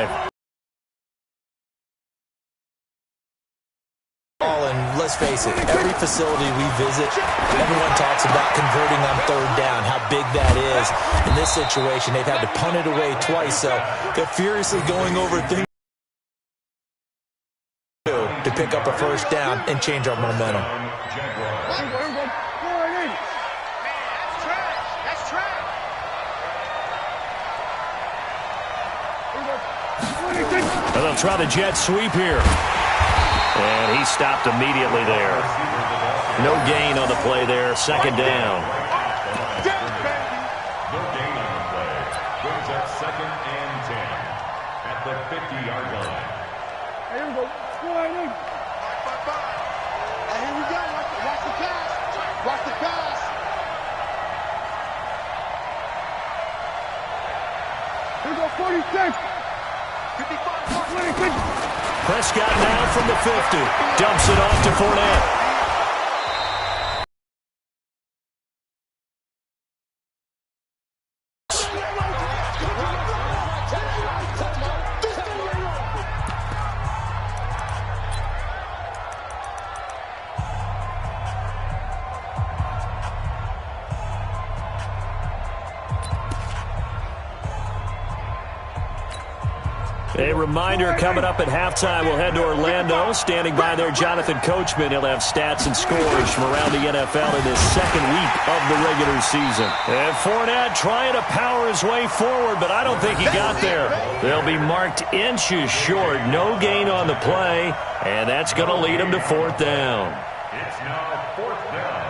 drive. And let's face it, every facility we visit, everyone talks about converting on third down, how big that is. In this situation, they've had to punt it away twice, so they're furiously going over things to pick up a first down and change our momentum. And they'll try the jet sweep here. And he stopped immediately there. No gain on the play there. Second down. No gain on the play. Brings up 2nd and 10 at the 50-yard line. Here we go. Here we go. Watch the pass. Watch the pass. Here we go. 46. 55. 26. Prescott now from the 50. Dumps it off to Fournette. A reminder, coming up at halftime, we'll head to Orlando. Standing by there, Jonathan Coachman. He'll have stats and scores from around the NFL in this second week of the regular season. And Fournette trying to power his way forward, but I don't think he got there. They'll be marked inches short. No gain on the play, and that's going to lead him to 4th down. It's now 4th down.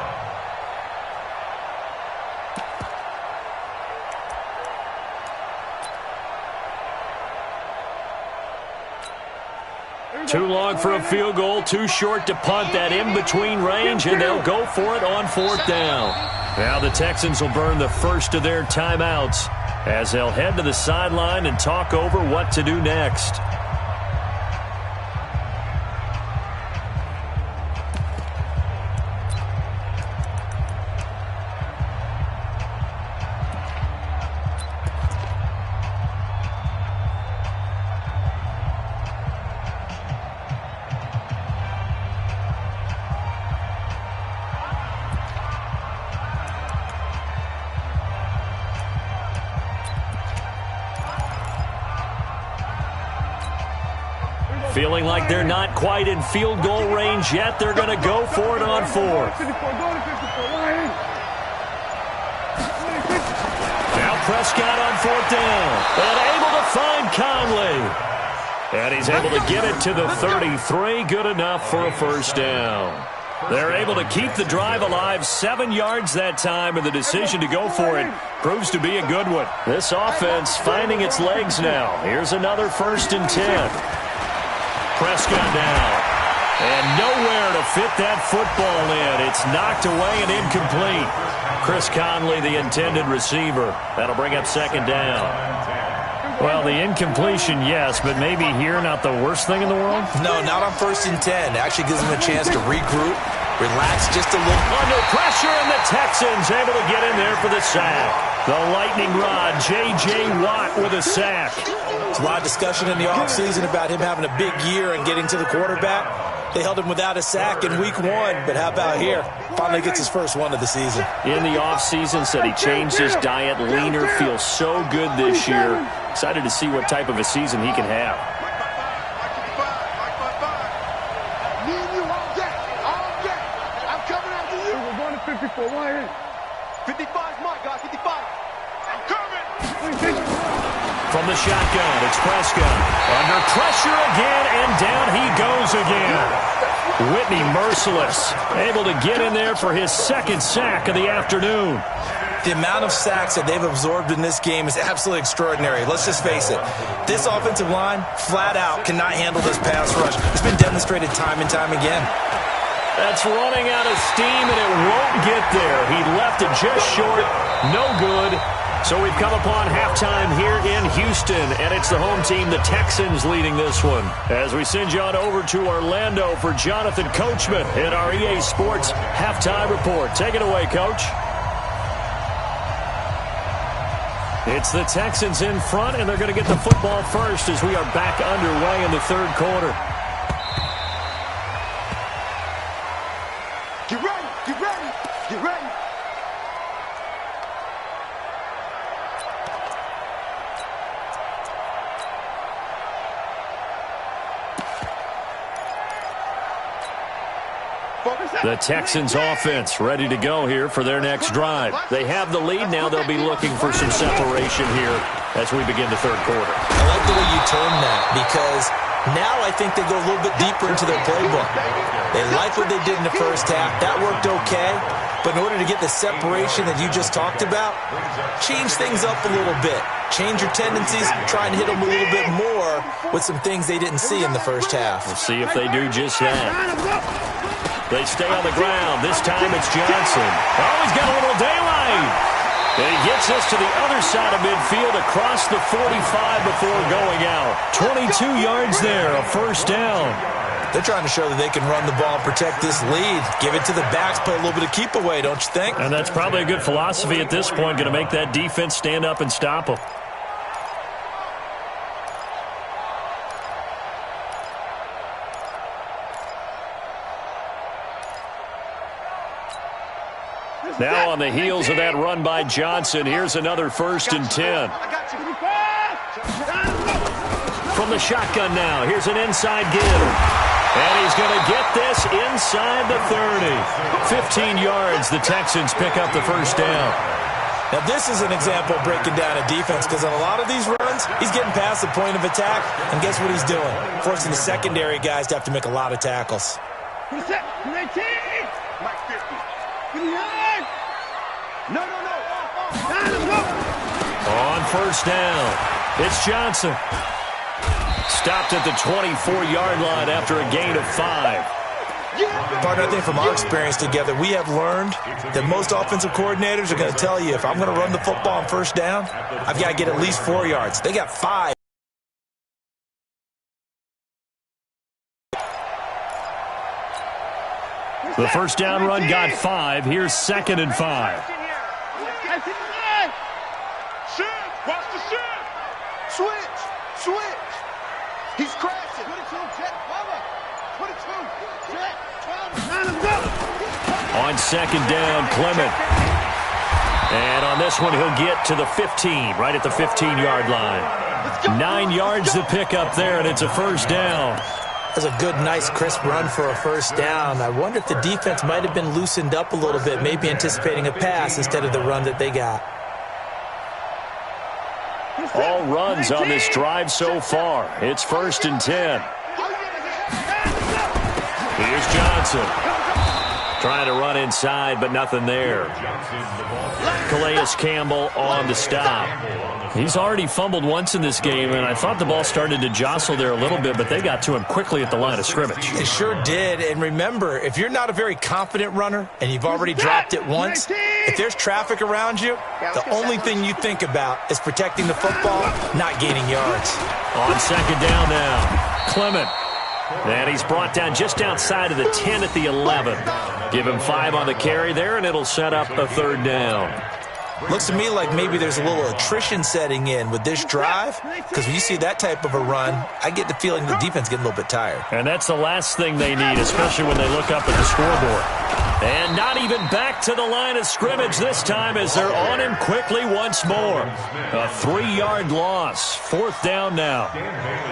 Too long for a field goal, too short to punt. That in-between range, and they'll go for it on 4th down. Now the Texans will burn the first of their timeouts as they'll head to the sideline and talk over what to do next. Feeling like they're not quite in field goal range yet. They're going to go for it on 4th. Now Prescott on 4th down. And able to find Conley. And he's able to get it to the 33. Good enough for a first down. They're able to keep the drive alive. 7 yards that time, and the decision to go for it proves to be a good one. This offense finding its legs now. Here's another 1st and 10. Prescott down. And nowhere to fit that football in. It's knocked away and incomplete. Chris Conley, the intended receiver. That'll bring up 2nd down. Well, the incompletion, yes, but maybe here not the worst thing in the world? No, not on 1st and 10. Actually gives them a chance to regroup, relax just a little. Under pressure, and the Texans able to get in there for the sack. The lightning rod, J.J. Watt with a sack. There's a lot of discussion in the offseason about him having a big year and getting to the quarterback. They held him without a sack in week 1, but how about here? Finally gets his first one of the season. In the offseason, said he changed his diet, leaner, feels so good this year. Excited to see what type of a season he can have. I'm coming after you. We're going to 54. 55's my guy. 55. I'm coming. From the shotgun, it's Prescott. Under pressure again, and down he goes again. Whitney merciless, able to get in there for his 2nd sack of the afternoon. The amount of sacks that they've absorbed in this game is absolutely extraordinary. Let's just face it. This offensive line, flat out, cannot handle this pass rush. It's been demonstrated time and time again. That's running out of steam, and it won't get there. He left it just short. No good. So we've come upon halftime here in Houston, and it's the home team, the Texans, leading this one. As we send you on over to Orlando for Jonathan Coachman in our EA Sports Halftime Report. Take it away, Coach. It's the Texans in front, and they're going to get the football first as we are back underway in the third quarter. Get ready, get ready, get ready. The Texans offense ready to go here for their next drive. They have the lead now. They'll be looking for some separation here as we begin the third quarter. I like the way you term that because now I think they go a little bit deeper into their playbook. They like what they did in the first half. That worked okay. But in order to get the separation that you just talked about, change things up a little bit. Change your tendencies, try and hit them a little bit more with some things they didn't see in the first half. We'll see if they do just that. They stay on the ground. This time it's Johnson. Oh, he's got a little daylight. And he gets us to the other side of midfield across the 45 before going out. 22 yards there, a first down. They're trying to show that they can run the ball and protect this lead. Give it to the backs, play a little bit of keep away, don't you think? And that's probably a good philosophy at this point, going to make that defense stand up and stop them. Now on the heels of that run by Johnson, here's another 1st and 10. From the shotgun now, here's an inside give. And he's going to get this inside the 30. 15 yards, the Texans pick up the first down. Now this is an example of breaking down a defense because on a lot of these runs, he's getting past the point of attack. And guess what he's doing? Forcing the secondary guys to have to make a lot of tackles. On first down, it's Johnson. Stopped at the 24-yard line after a gain of 5. Partner, I think from our experience together, we have learned that most offensive coordinators are going to tell you, if I'm going to run the football on first down, I've got to get at least 4 yards. They got 5. The first down run got 5. Here's 2nd and 5. Watch the shift. Switch. He's crashing. 22, jet, 22, jet, 12. On 2nd down, Clement. And on this one, he'll get to the 15, right at the 15-yard line. 9 yards to pick up there, and it's a first down. That's a good, nice, crisp run for a first down. I wonder if the defense might have been loosened up a little bit, maybe anticipating a pass instead of the run that they got. All runs on this drive so far. It's 1st and 10. Here's Johnson. Trying to run inside, but nothing there. Calais Campbell on the stop. He's already fumbled once in this game, and I thought the ball started to jostle there a little bit, but they got to him quickly at the line of scrimmage. It sure did. And remember, if you're not a very confident runner and you've already dropped it once, if there's traffic around you, the only thing you think about is protecting the football, not gaining yards. On 2nd down now, Clement. And he's brought down just outside of the 10 at the 11. Give him 5 on the carry there, and it'll set up a 3rd down. Looks to me like maybe there's a little attrition setting in with this drive, because when you see that type of a run, I get the feeling the defense getting a little bit tired. And that's the last thing they need, especially when they look up at the scoreboard. And not even back to the line of scrimmage this time as they're on him quickly once more. A 3-yard loss. 4th down now.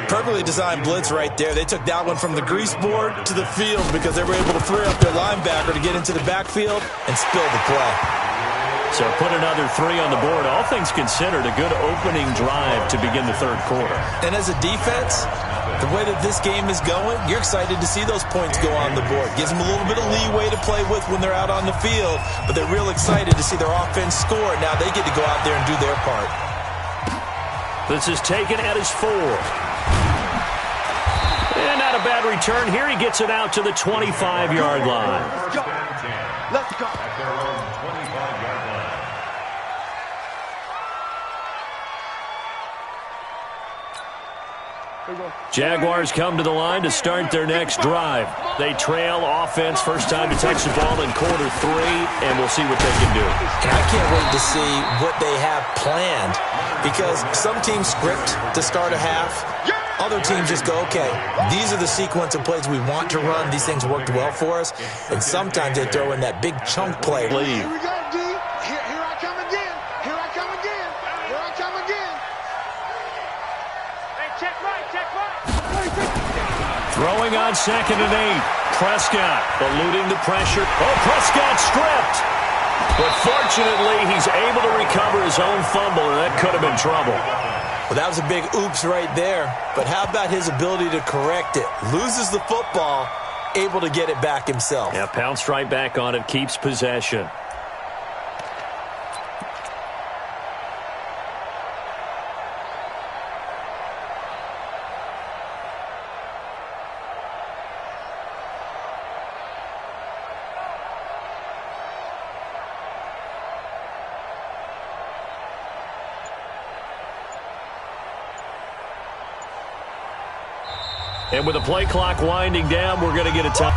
Perfectly designed blitz right there. They took that one from the grease board to the field because they were able to free up their linebacker to get into the backfield and spill the play. So put another 3 on the board. All things considered, a good opening drive to begin the third quarter. And as a defense, the way that this game is going, you're excited to see those points go on the board. Gives them a little bit of leeway to play with when they're out on the field, but they're real excited to see their offense score. Now they get to go out there and do their part. This is taken at his 4. And not a bad return here. He gets it out to the 25-yard line. Let's go. Jaguars come to the line to start their next drive. They trail offense, first time to touch the ball in quarter 3, and we'll see what they can do. And I can't wait to see what they have planned, because some teams script to start a half. Other teams just go, okay, these are the sequence of plays we want to run. These things worked well for us. And sometimes they throw in that big chunk play. Here we go, D. Here I come again. Here I come again. Here I come again. Hey, check right, check right. Throwing on 2nd and 8. Prescott eluding the pressure. Oh, Prescott stripped. But fortunately, he's able to recover his own fumble, and that could have been trouble. Well, that was a big oops right there. But how about his ability to correct it? Loses the football, able to get it back himself. Yeah, pounced right back on it, keeps possession. And with the play clock winding down, we're going to get a time.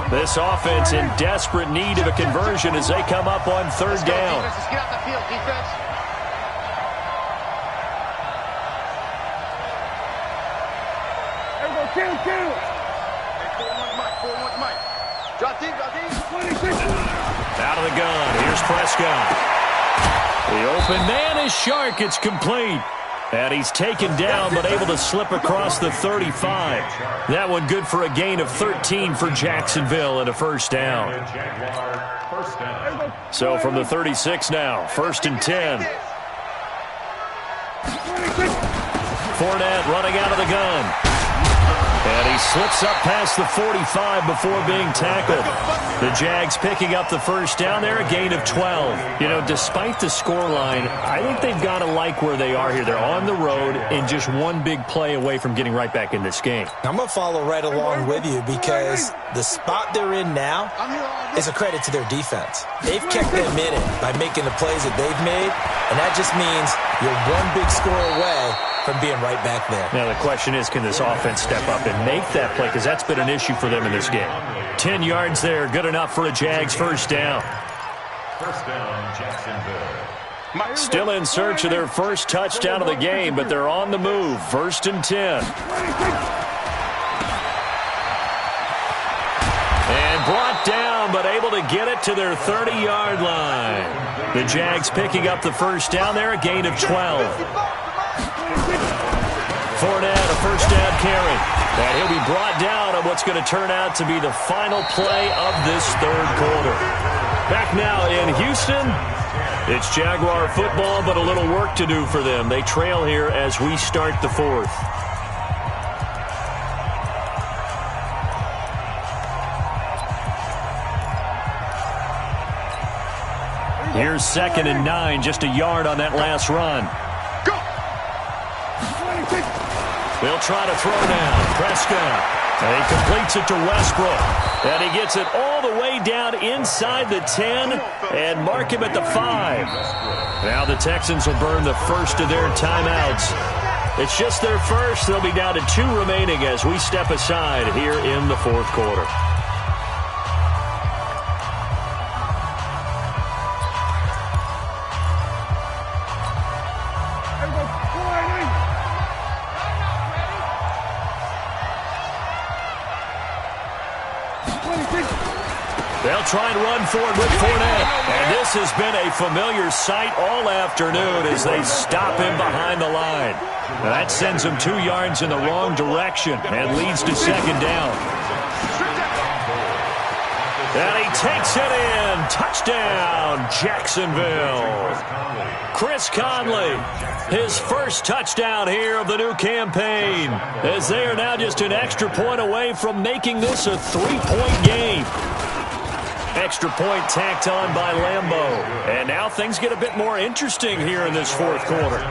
This offense in desperate need of a conversion as they come up on 3rd down. Let's get out the field, defense. There we go, kill. Hey, 4-1 Mike. Drop deep. 26. Out of the gun. Here's Prescott. The open man is Shark. It's complete. And he's taken down but able to slip across the 35. That one good for a gain of 13 for Jacksonville and a first down. So from the 36 now, 1st and 10. Fournette running out of the gun. And he slips up past the 45 before being tackled. The Jags picking up the first down there, a gain of 12. You know, despite the scoreline, I think they've got to like where they are here. They're on the road and just one big play away from getting right back in this game. I'm going to follow right along with you, because the spot they're in now is a credit to their defense. They've kept them in it by making the plays that they've made, and that just means you're one big score away from being right back there. Now the question is, can this offense step up and make that play? Because that's been an issue for them in this game. 10 yards there, good enough for a Jags first down. First down, Jacksonville. Still in search of their first touchdown of the game, but they're on the move. 1st and 10. And brought down, but able to get it to their 30-yard line. The Jags picking up the first down there, a gain of 12. Fournette, a first down carry. And he'll be brought down on what's going to turn out to be the final play of this 3rd quarter. Back now in Houston, it's Jaguar football, but a little work to do for them. They trail here as we start the 4th. Here's 2nd and 9, just a yard on that last run. They'll try to throw now. Prescott. And he completes it to Westbrook. And he gets it all the way down inside the 10 and mark him at the 5. Now the Texans will burn the first of their timeouts. It's just their first. They'll be down to 2 remaining as we step aside here in the 4th quarter. They'll try and run forward with Fournette. And this has been a familiar sight all afternoon as they stop him behind the line. Now that sends him 2 yards in the wrong direction and leads to 2nd down. And he takes it in. Touchdown, Jacksonville. Chris Conley, his first touchdown here of the new campaign, as they are now just an extra point away from making this a 3-point game. Extra point tacked on by Lambeau. And now things get a bit more interesting here in this 4th quarter.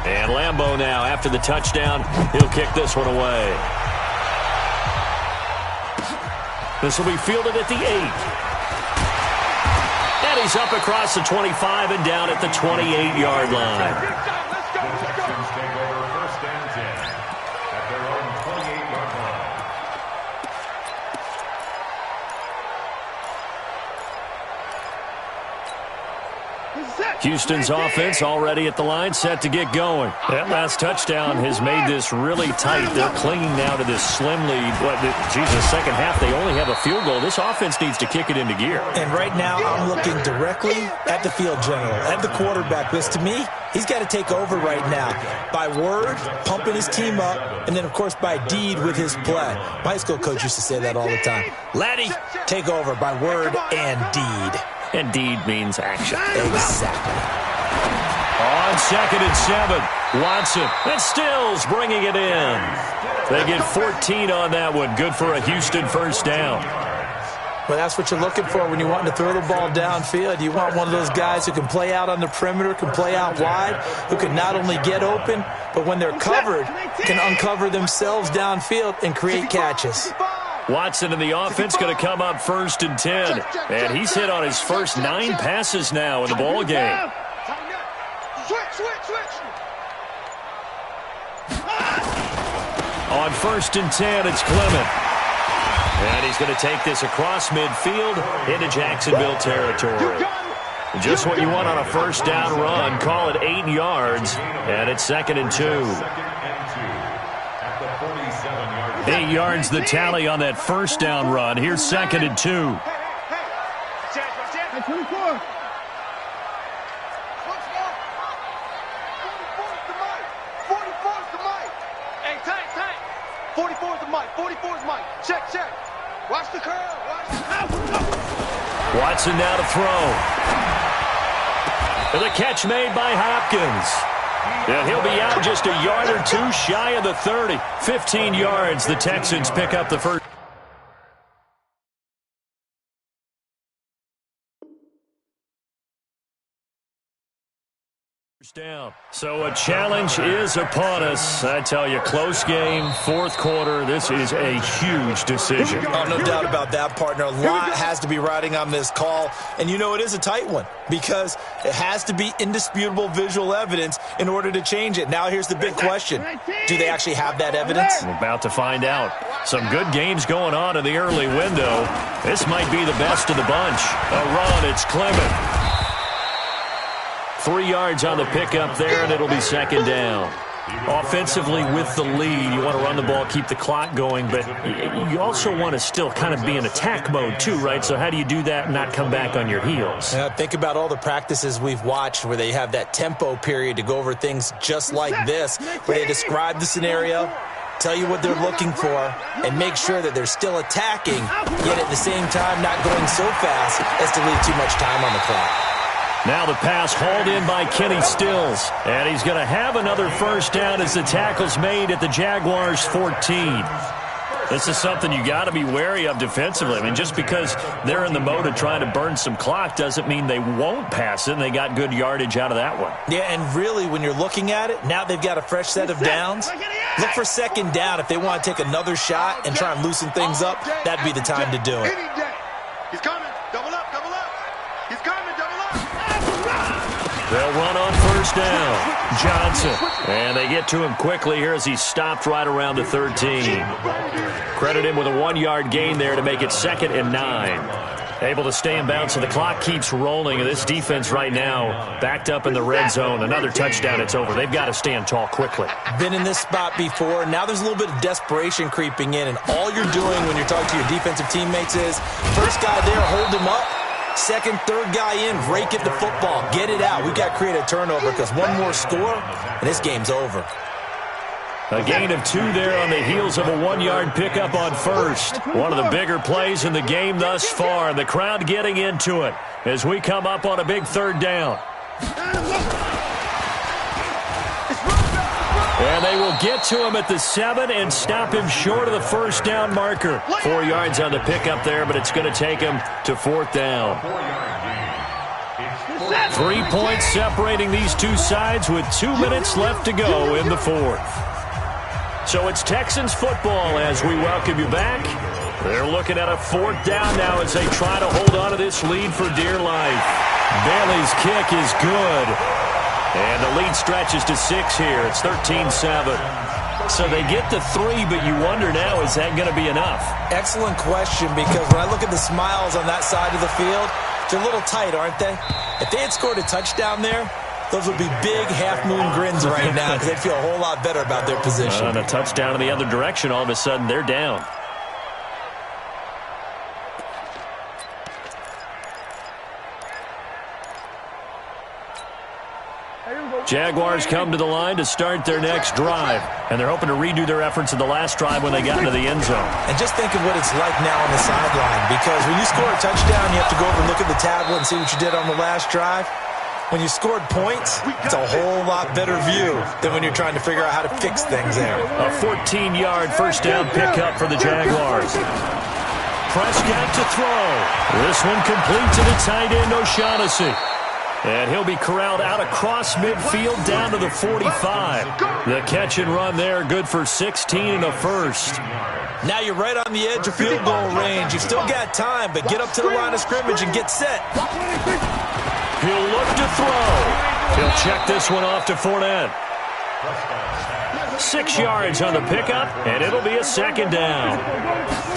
And Lambeau now, after the touchdown, he'll kick this one away. This will be fielded at the 8. And he's up across the 25 and down at the 28-yard line. The Texans take over 1st and 10 at their own 28-yard line. Houston's offense already at the line, set to get going. That last touchdown has made this really tight. They're clinging now to this slim lead. The second half, they only have a field goal. This offense needs to kick it into gear. And right now, I'm looking directly at the field general, at the quarterback. Because to me, he's got to take over right now. By word, pumping his team up, and then, of course, by deed with his play. My high school coach used to say that all the time. Laddie, take over by word and deed. And deed means action. Exactly. On 2nd and 7, Watson and Stills bringing it in. They get 14 on that one. Good for a Houston first down. Well, that's what you're looking for when you're wanting to throw the ball downfield. You want one of those guys who can play out on the perimeter, can play out wide, who can not only get open, but when they're covered, can uncover themselves downfield and create catches. Watson in the offense going to come up 1st and 10. And he's hit on his first 9 passes now in the ball game. On 1st and 10, it's Clement. And he's going to take this across midfield into Jacksonville territory. Just what you want on a first down run. Call it 8 yards. And it's 2nd and 2. 8 yards the tally on that first down run. Here's 2nd and 2. Hey, 24. 44 is the mic. Hey, tank. 44 is the mic. 44 is the mic. Check. Watch the curl. Watson now to throw. And the catch made by Hopkins. And he'll be out just a yard or two shy of the 30. 15 yards. The Texans pick up the first. Down. So a challenge is upon us. I tell you, close game, 4th quarter. This is a huge decision. Oh, no doubt about that, partner. A lot has to be riding on this call. And you know it is a tight one because it has to be indisputable visual evidence in order to change it. Now here's the big question. Do they actually have that evidence? We're about to find out. Some good games going on in the early window. This might be the best of the bunch. A run, it's Clement. 3 yards on the pickup there, and it'll be 2nd down. Offensively with the lead, you want to run the ball, keep the clock going, but you also want to still kind of be in attack mode too, right? So how do you do that and not come back on your heels? Yeah, think about all the practices we've watched where they have that tempo period to go over things just like this, where they describe the scenario, tell you what they're looking for, and make sure that they're still attacking, yet at the same time not going so fast as to leave too much time on the clock. Now the pass hauled in by Kenny Stills. And he's going to have another first down as the tackle's made at the Jaguars' 14. This is something you got to be wary of defensively. I mean, just because they're in the mode of trying to burn some clock doesn't mean they won't pass it, and they got good yardage out of that one. Yeah, and really, when you're looking at it, now they've got a fresh set of downs. Look for 2nd down. If they want to take another shot and try and loosen things up, that'd be the time to do it. He's coming. Double up. He's coming. Double up. They'll run on first down. Johnson. And they get to him quickly here as he's stopped right around the 13. Credit him with a 1-yard gain there to make it 2nd and 9. Able to stay in bounds, so the clock keeps rolling. And this defense right now backed up in the red zone. Another touchdown, it's over. They've got to stand tall quickly. Been in this spot before. Now there's a little bit of desperation creeping in. And all you're doing when you're talking to your defensive teammates is, first guy there, hold him up. Second, third guy in, rake at the football. Get it out. We've got to create a turnover because one more score, and this game's over. A gain of 2 there on the heels of a 1-yard pickup on first. One of the bigger plays in the game thus far. The crowd getting into it as we come up on a big 3rd down. And they will get to him at the 7 and stop him short of the first down marker. 4 yards on the pickup there, but it's going to take him to 4th down. 3 points separating these two sides with 2 minutes left to go in the 4th. So it's Texans football as we welcome you back. They're looking at a 4th down now as they try to hold on to this lead for dear life. Bailey's kick is good. And the lead stretches to 6 here. It's 13-7. So they get to 3, but you wonder now, is that going to be enough? Excellent question, because when I look at the smiles on that side of the field, they're a little tight, aren't they? If they had scored a touchdown there, those would be big half-moon grins right now because they'd feel a whole lot better about their position. On a touchdown in the other direction, all of a sudden they're down. Jaguars come to the line to start their next drive, and they're hoping to redo their efforts in the last drive when they got into the end zone. And just think of what it's like now on the sideline, because when you score a touchdown, you have to go over and look at the tablet and see what you did on the last drive. When you scored points, it's a whole lot better view than when you're trying to figure out how to fix things there. A 14-yard first down pickup for the Jaguars. Prescott to throw. This one complete to the tight end, O'Shaughnessy. And he'll be corralled out across midfield down to the 45. The catch and run there, good for 16 and a first. Now you're right on the edge of field goal range. You've still got time, but get up to the line of scrimmage and get set. He'll look to throw. He'll check this one off to Fournette. 6 yards on the pickup, and it'll be a second down.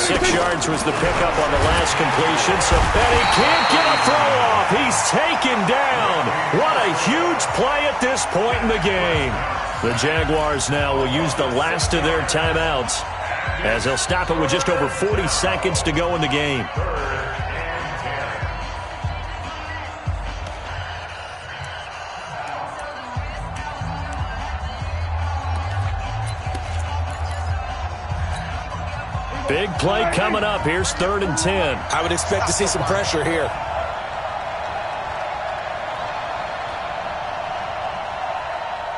6 yards was the pickup on the last completion, and he can't get a throw off. He's taken down. What a huge play at this point in the game. The Jaguars now will use the last of their timeouts as they'll stop it with just over 40 seconds to go in the game. Big play coming up. Here's 3rd and 10. I would expect to see some pressure here.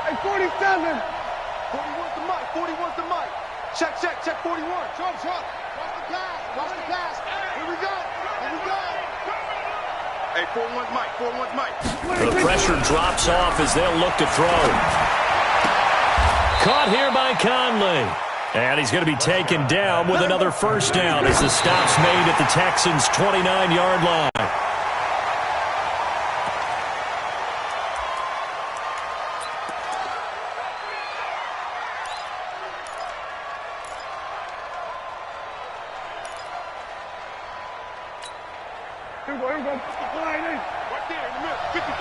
Hey, 47. 41's the mic. 41's the mic. Check, 41. Trump. Watch the pass. Here we go. Hey, 41's mic. The pressure drops off as they'll look to throw. Caught here by Conley. And he's going to be taken down with another first down as the stop's made at the Texans' 29-yard line. Here we go. Right there in the middle. 55.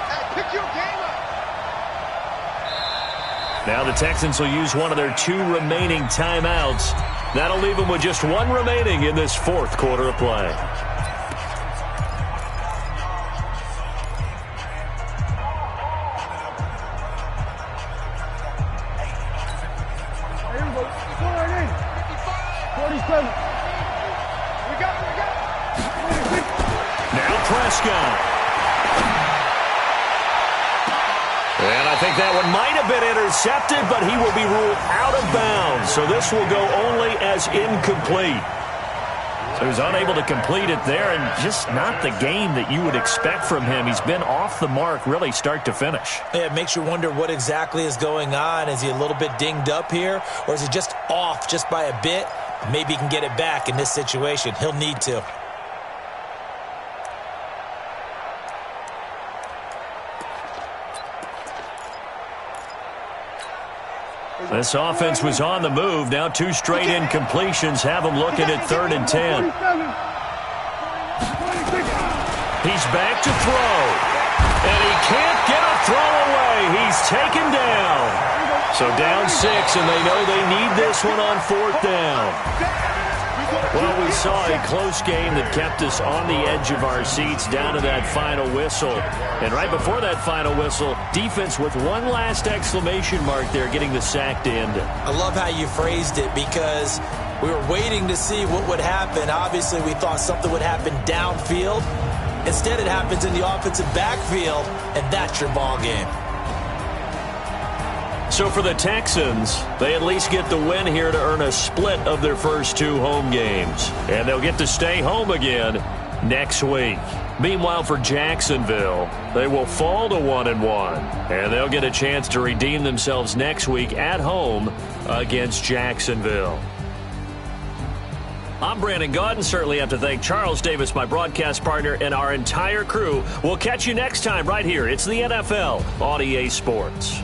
Hey, pick your game up. Now the Texans will use one of their 2 remaining timeouts. That'll leave them with just 1 remaining in this 4th quarter of play. Here we go. 47. We got it. Now Prescott. And I think that one might have been intercepted, but he will be ruled out of bounds. So this will go only as incomplete. So he's unable to complete it there, and just not the game that you would expect from him. He's been off the mark really start to finish. Yeah, it makes you wonder what exactly is going on. Is he a little bit dinged up here, or is he just off just by a bit? Maybe he can get it back in this situation. He'll need to. This offense was on the move. Now 2 straight incompletions have them looking at 3rd and 10. He's back to throw. And he can't get a throw away. He's taken down. So down 6, and they know they need this one on 4th down. Well, we saw a close game that kept us on the edge of our seats down to that final whistle. And right before that final whistle, defense with one last exclamation mark there, getting the sack to end it. I love how you phrased it, because we were waiting to see what would happen. Obviously, we thought something would happen downfield. Instead, it happens in the offensive backfield, and that's your ball game. So for the Texans, they at least get the win here to earn a split of their first 2 home games. And they'll get to stay home again next week. Meanwhile, for Jacksonville, they will fall to 1-1. And they'll get a chance to redeem themselves next week at home against Jacksonville. I'm Brandon Gaudin. Certainly have to thank Charles Davis, my broadcast partner, and our entire crew. We'll catch you next time right here. It's the NFL on EA Sports.